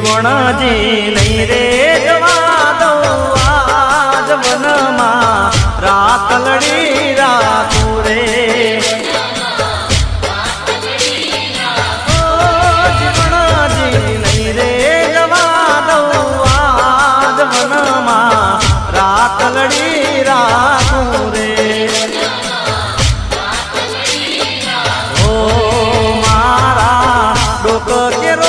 જીવણજી નહીં રે જવા દઉં આજ વનમાં રાખલડી રાખું રે જીવણજી નહીં રે જવા દઉં આજ વનમાં રાખલડી રાખું રે ઓ મારા ડોક કેરો